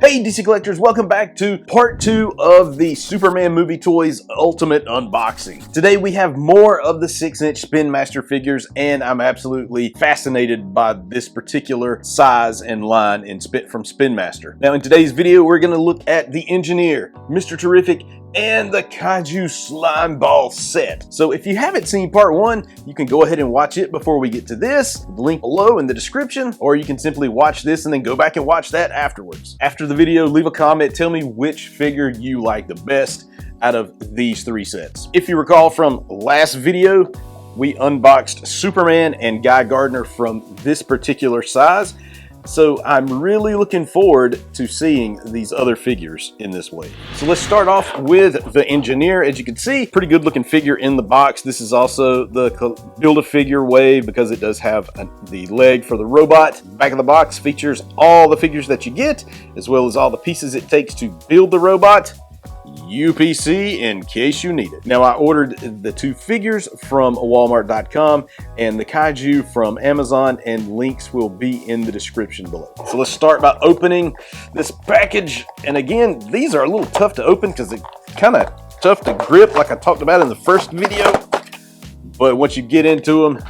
Hey DC collectors, welcome back to part 2 of the Superman movie toys ultimate unboxing. Today we have more of the 6-inch Spinmaster figures, and I'm absolutely fascinated by this particular size and line from Spinmaster. Now in today's video we're going to look at the Engineer, Mr. Terrific, and the Kaiju Slime Ball set. So if you haven't seen part 1, you can go ahead and watch it before we get to this, link below in the description, or you can simply watch this and then go back and watch that afterwards. After the video, leave a comment, tell me which figure you like the best out of these 3 sets. If you recall from last video, we unboxed Superman and Guy Gardner from this particular size. So I'm really looking forward to seeing these other figures in this way. So let's start off with the Engineer. As you can see, pretty good looking figure in the box. This is also the Build-A-Figure way because it does have the leg for the robot. Back of the box features all the figures that you get, as well as all the pieces it takes to build the robot. UPC in case you need it. Now I ordered the 2 figures from walmart.com and the Kaiju from Amazon, and links will be in the description below. So let's start by opening this package. And again, these are a little tough to open because they're kind of tough to grip like I talked about in the first video. But once you get into them,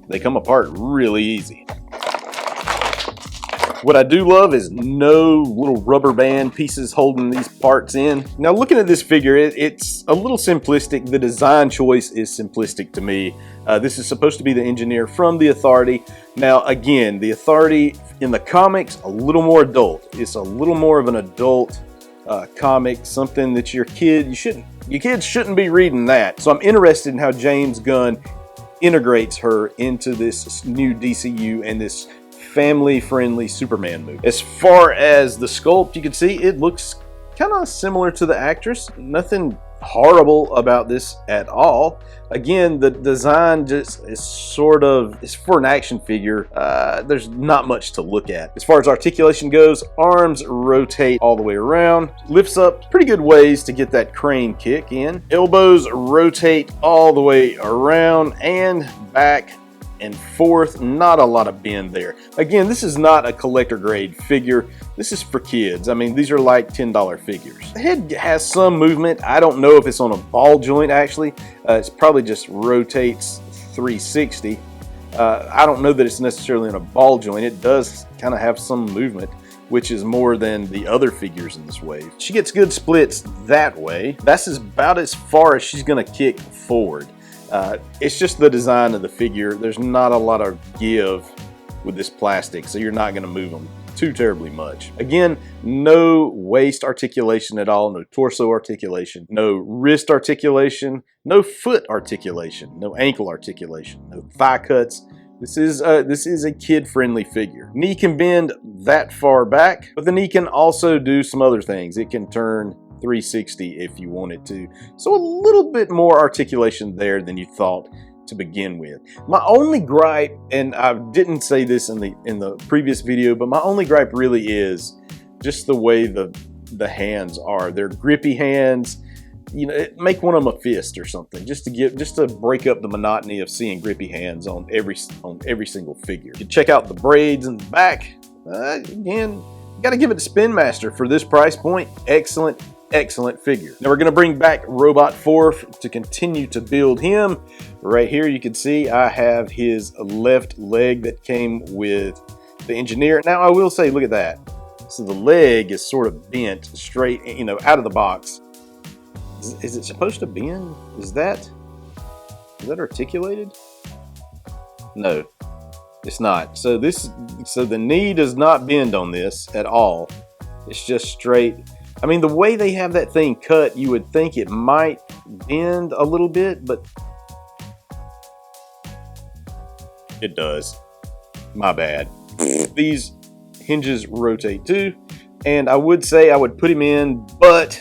they come apart really easy. What I do love is no little rubber band pieces holding these parts in. Now looking at this figure, it's a little simplistic. The design choice is simplistic to me. This is supposed to be the Engineer from the Authority. Now again, the Authority in the comics, a little more adult. It's a little more of an adult comic, something that your kids shouldn't be reading that. So I'm interested in how James Gunn integrates her into this new DCU and this family-friendly Superman movie. As far as the sculpt, you can see it looks kind of similar to the actress. Nothing horrible about this at all. Again, the design just is it's for an action figure. There's not much to look at. As far as articulation goes, arms rotate all the way around. Lifts up pretty good ways to get that crane kick in. Elbows rotate all the way around and back and forth. Not a lot of bend there. Again, this is not a collector grade figure. This is for kids. I mean, these are like $10 figures. The head has some movement. I don't know if it's on a ball joint actually. It's probably just rotates 360. I don't know that it's necessarily on a ball joint. It does kind of have some movement, which is more than the other figures in this wave. She gets good splits that way. That's about as far as she's gonna kick forward. It's just the design of the figure. There's not a lot of give with this plastic, so you're not going to move them too terribly much. Again, no waist articulation at all, no torso articulation, no wrist articulation, no foot articulation, no ankle articulation, no thigh cuts. This is a kid-friendly figure. Knee can bend that far back, but the knee can also do some other things. It can turn 360 if you want it to. So a little bit more articulation there than you thought to begin with. My only gripe, and I didn't say this in the previous video, but my only gripe really is just the way the hands are. They're grippy hands. You know, make one of them a fist or something, just to break up the monotony of seeing grippy hands on every single figure. You check out the braids in the back. Again, got to give it to Spinmaster for this price point. Excellent figure. Now we're going to bring back Robot 4 to continue to build him. Right here you can see I have his left leg that came with the Engineer. Now I will say, look at that. So the leg is sort of bent straight, you know, out of the box. Is it supposed to bend? Is that articulated? No, it's not. So the knee does not bend on this at all. It's just straight. I mean, the way they have that thing cut, you would think it might bend a little bit, but it does. My bad. These hinges rotate too, and I would say I would put him in, but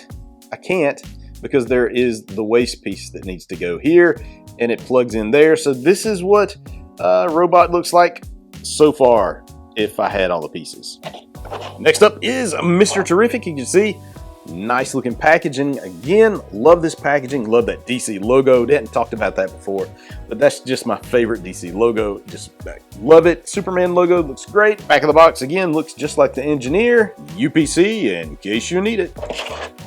I can't because there is the waist piece that needs to go here, and it plugs in there. So this is what robot looks like so far if I had all the pieces. Next up is Mr. Terrific. You can see Nice looking packaging. Again, love this packaging. Love that DC logo. Hadn't talked about that before, but that's just my favorite DC logo. Just love it. Superman logo looks great. Back of the box again looks just like the Engineer. UPC in case you need it.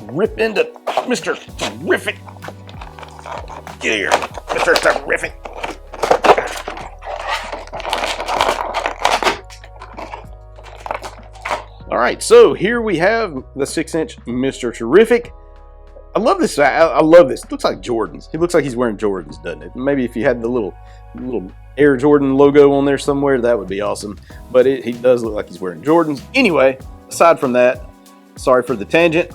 Rip into Mr. Terrific. Get here, Mr. Terrific. All right, so here we have the 6-inch Mr. Terrific. I love this. I love this. It looks like Jordans. He looks like he's wearing Jordans, doesn't it? Maybe if you had the little Air Jordan logo on there somewhere, that would be awesome. But he does look like he's wearing Jordans. Anyway, aside from that, sorry for the tangent.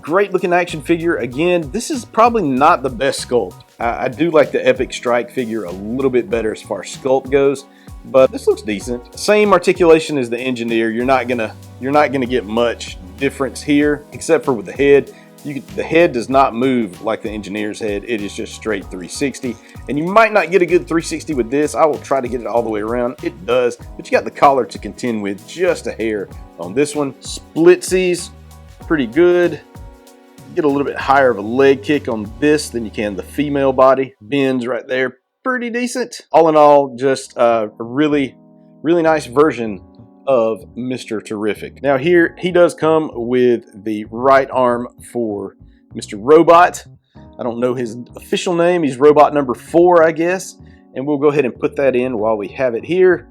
Great looking action figure. Again, this is probably not the best sculpt. I do like the Epic Strike figure a little bit better as far as sculpt goes. But this looks decent. Same articulation as the Engineer. You're not gonna get much difference here, except for with the head. The head does not move like the Engineer's head. It is just straight 360, and you might not get a good 360 with this. I will try to get it all the way around. It does, but you got the collar to contend with just a hair on this one. Splitsies, pretty good. Get a little bit higher of a leg kick on this than you can the female body. Bends right there. Pretty decent. All in all, just a really nice version of Mr. Terrific. Now here, he does come with the right arm for Mr. Robot. I don't know his official name. He's robot number 4, I guess. And we'll go ahead and put that in while we have it here.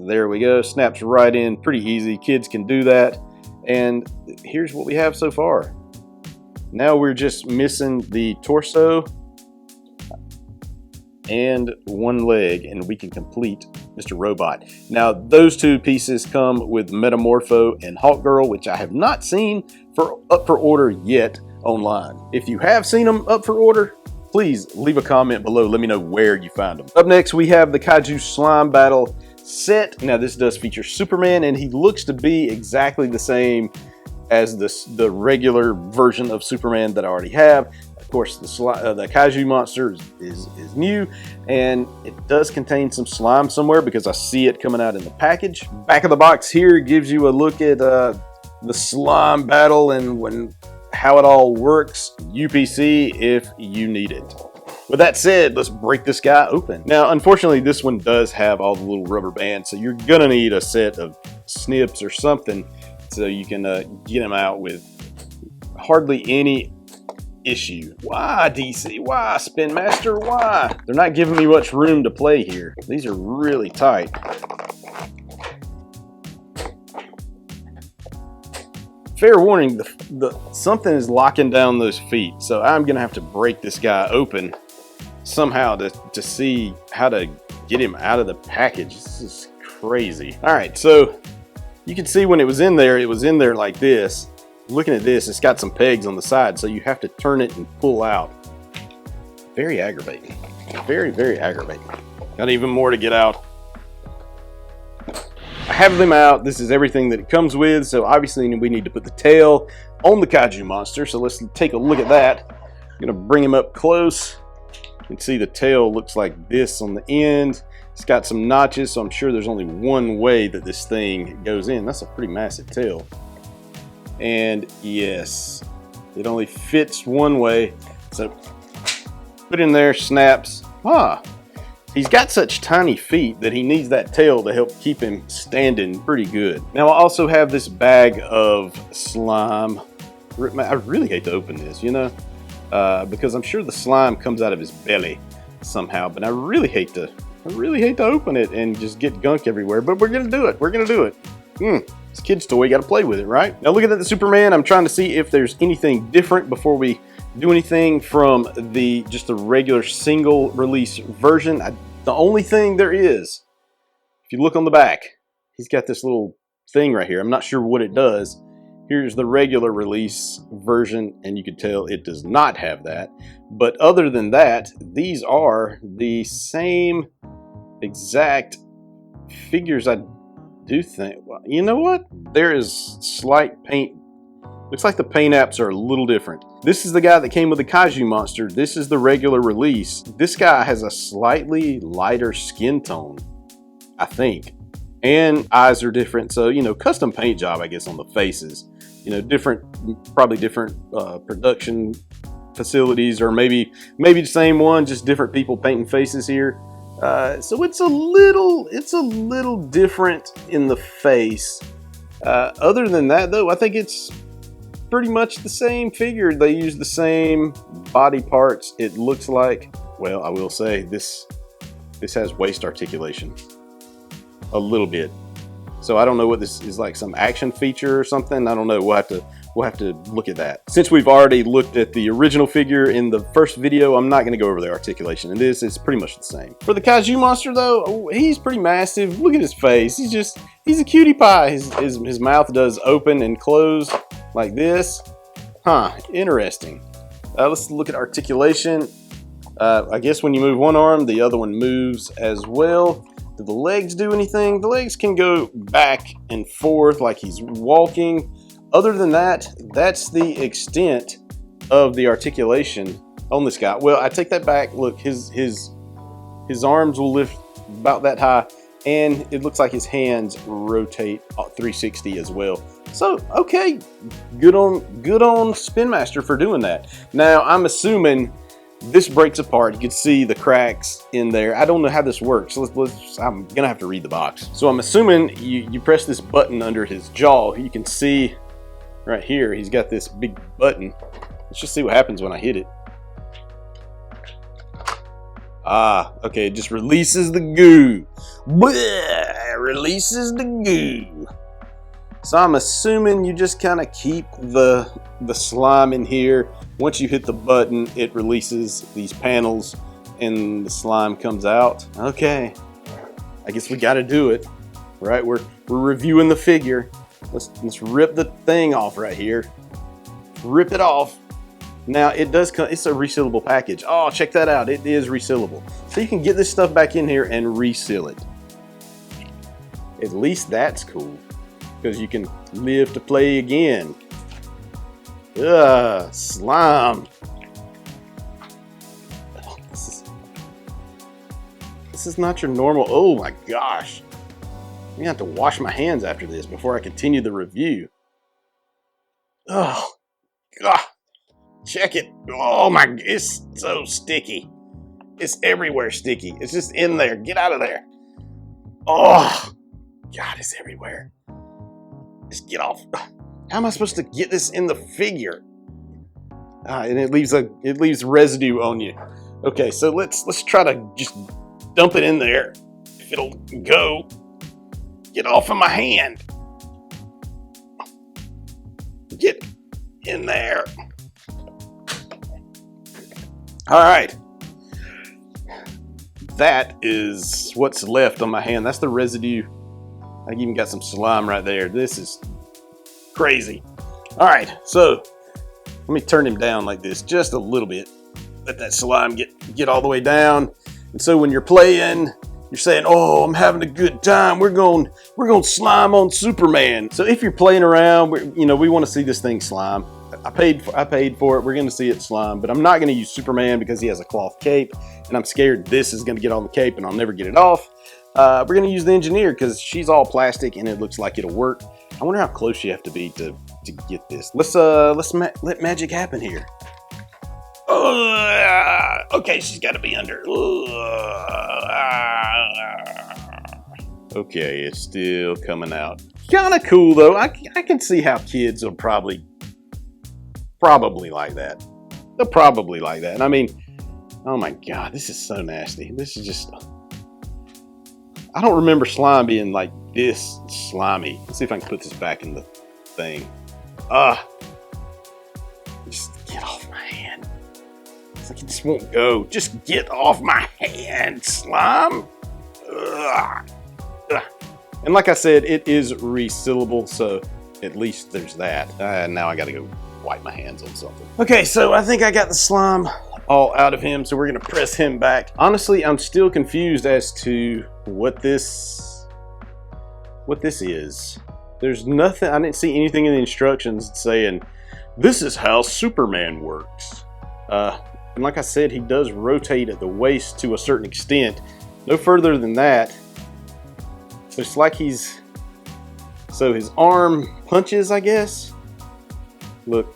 There we go. Snaps right in. Pretty easy. Kids can do that. And here's what we have so far. Now we're just missing the torso and one leg, and we can complete Mr. Robot. Now, those two pieces come with Metamorpho and Hawkgirl, which I have not seen up for order yet online. If you have seen them up for order, please leave a comment below. Let me know where you find them. Up next, we have the Kaiju Slime Battle set. Now, this does feature Superman, and he looks to be exactly the same as the regular version of Superman that I already have. Of course, the Kaiju monster is new, and it does contain some slime somewhere because I see it coming out in the package. Back of the box here gives you a look at the slime battle and how it all works. UPC if you need it. With that said, let's break this guy open. Now, unfortunately, this one does have all the little rubber bands, so you're gonna need a set of snips or something so you can get him out with hardly any issue. Why, DC? Why, Spinmaster? Why? They're not giving me much room to play here. These are really tight. Fair warning, something is locking down those feet, so I'm gonna have to break this guy open somehow to see how to get him out of the package. This is crazy. All right, so you can see when it was in there like this. Looking at this, it's got some pegs on the side, so you have to turn it and pull out. Very aggravating. Very aggravating. Got even more to get out. I have them out. This is everything that it comes with, so obviously we need to put the tail on the Kaiju monster, so let's take a look at that. I'm gonna bring him up close. You can see the tail looks like this on the end. It's got some notches, so I'm sure there's only one way that this thing goes in. That's a pretty massive tail. And yes, it only fits one way. So put in there, snaps. He's got such tiny feet that he needs that tail to help keep him standing pretty good. Now I also have this bag of slime. I really hate to open this, you know, because I'm sure the slime comes out of his belly somehow, but I really hate to open it and just get gunk everywhere, but we're gonna do it. We're gonna do it. It's a kid's toy, you gotta play with it, right? Now looking at the Superman, I'm trying to see if there's anything different before we do anything from just the regular single release version. The only thing there is, if you look on the back, he's got this little thing right here. I'm not sure what it does. Here's the regular release version, and you can tell it does not have that. But other than that, these are the same exact figures. I do think, well, you know what? There is slight paint. Looks like the paint apps are a little different. This is the guy that came with the Kaiju monster. This is the regular release. This guy has a slightly lighter skin tone, I think. And eyes are different. So, you know, custom paint job, I guess, on the faces. you know, probably different production facilities, or maybe the same one, just different people painting faces here. So it's a little different in the face. Other than that, though, I think it's pretty much the same figure. They use the same body parts. It looks like, well, I will say this has waist articulation a little bit. So I don't know what this is, like some action feature or something. I don't know. We'll have to look at that. Since we've already looked at the original figure in the first video, I'm not going to go over the articulation. And this is pretty much the same. For the Kaiju monster, though, he's pretty massive. Look at his face. He's a cutie pie. His mouth does open and close like this. Huh, interesting. Let's look at articulation. I guess when you move one arm, the other one moves as well. Do the legs do anything? The legs can go back and forth like he's walking. Other than that, that's the extent of the articulation on this guy. Well, I take that back. Look, his arms will lift about that high, and it looks like his hands rotate 360 as well. So, okay, good on Spinmaster for doing that. Now, I'm assuming this breaks apart. You can see the cracks in there. I don't know how this works. So I'm gonna have to read the box. So I'm assuming you press this button under his jaw. You can see right here, he's got this big button. Let's just see what happens when I hit it. Ah, okay, it just releases the goo. Bleh, releases the goo. So I'm assuming you just kind of keep the slime in here. Once you hit the button, it releases these panels and the slime comes out. Okay, I guess we got to do it, right? We're reviewing the figure. Let's rip the thing off right here. Rip it off. Now it does come. It's a resealable package. Oh, check that out. It is resealable, so you can get this stuff back in here and reseal it. At least that's cool, because you can live to play again. Ugh, slime. This is not your normal. Oh my gosh. I'm gonna have to wash my hands after this before I continue the review. Oh, God. Check it. Oh my, it's so sticky. It's everywhere sticky. It's just in there. Get out of there. Oh, God, it's everywhere. Just get off. How am I supposed to get this in the figure? And it leaves residue on you. Okay, so let's try to just dump it in there. If it'll go. Get off of my hand. Get in there. All right. That is what's left on my hand. That's the residue. I even got some slime right there. This is crazy. All right, so let me turn him down like this just a little bit. Let that slime get all the way down. And so when you're playing, you're saying, "Oh, I'm having a good time. We're going slime on Superman." So if you're playing around, we want to see this thing slime. I paid for it. We're going to see it slime, but I'm not going to use Superman because he has a cloth cape, and I'm scared this is going to get on the cape and I'll never get it off. We're going to use the Engineer because she's all plastic and it looks like it'll work. I wonder how close you have to be to get this. Let's let magic happen here. Okay, she's got to be under. Okay, it's still coming out. Kind of cool though. I can see how kids will probably like that. They'll probably like that. And I mean, oh my God, this is so nasty. This is just. I don't remember slime being like this slimy. Let's see if I can put this back in the thing. Just get off my hand. It's like it just won't go. Just get off my hand, slime. Ugh. And like I said, it is resealable, so at least there's that. Now I gotta go wipe my hands on something. Okay, so I think I got the slime all out of him, so we're gonna press him back. Honestly, I'm still confused as to what this is. There's nothing, I didn't see anything in the instructions saying, this is how Superman works. And like I said, he does rotate at the waist to a certain extent. No further than that. It's like so his arm punches, I guess. Look,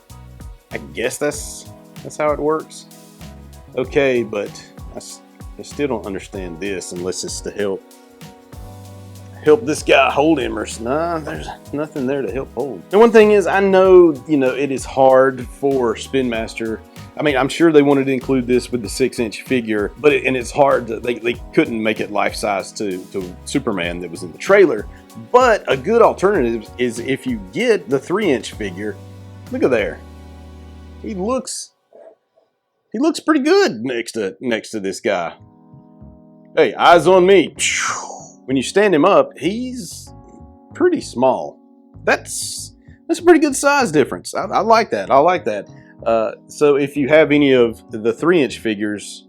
I guess that's how it works. Okay, but I still don't understand this unless it's to help this guy hold him or nah, there's nothing there to help hold. And one thing is, I know, you know, it is hard for Spinmaster. I mean, I'm sure they wanted to include this with the 6-inch figure, but it's hard to, they couldn't make it life size to Superman that was in the trailer. But a good alternative is if you get the 3-inch figure. Look at there. He looks pretty good next to this guy. Hey, eyes on me. When you stand him up, he's pretty small. That's a pretty good size difference. I like that. I like that. So if you have any of the 3-inch figures,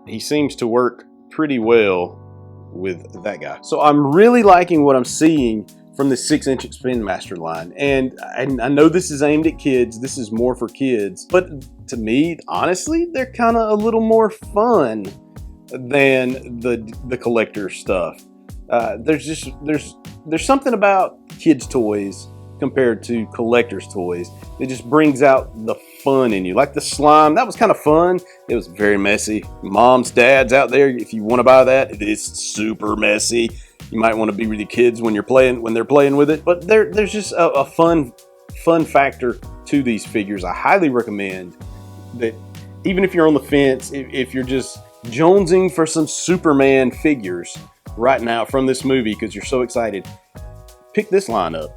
he seems to work pretty well with that guy. So I'm really liking what I'm seeing from the 6-inch Spinmaster line. And I know this is aimed at kids. This is more for kids. But to me, honestly, they're kind of a little more fun than the collector stuff. There's something about kids' toys compared to collector's toys. It just brings out the fun in you. Like the slime, that was kind of fun. It was very messy. Moms, dads out there, if you want to buy that, it is super messy. You might want to be with your kids when they're playing with it. But there's just a fun factor to these figures. I highly recommend that even if you're on the fence, if you're just jonesing for some Superman figures right now from this movie because you're so excited, pick this line up.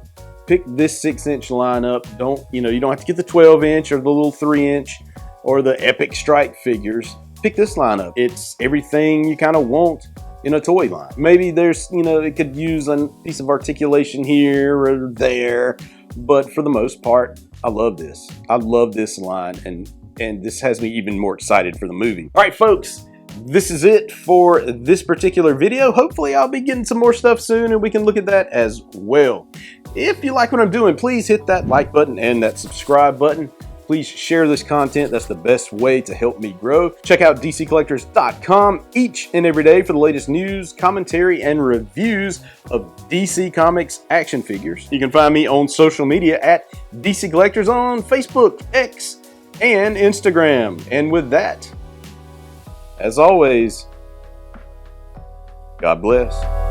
Pick this 6-inch line up. You don't have to get the 12-inch or the little 3-inch or the Epic Strike figures. Pick this line up. It's everything you kind of want in a toy line. Maybe there's, it could use a piece of articulation here or there, but for the most part, I love this. I love this line, and this has me even more excited for the movie. All right, folks. This is it for this particular video. Hopefully I'll be getting some more stuff soon and we can look at that as well. If you like what I'm doing, please hit that like button and that subscribe button. Please share this content. That's the best way to help me grow. Check out DCcollectors.com each and every day for the latest news, commentary, and reviews of DC Comics action figures. You can find me on social media at DC Collectors on Facebook, X, and Instagram. And with that, as always, God bless.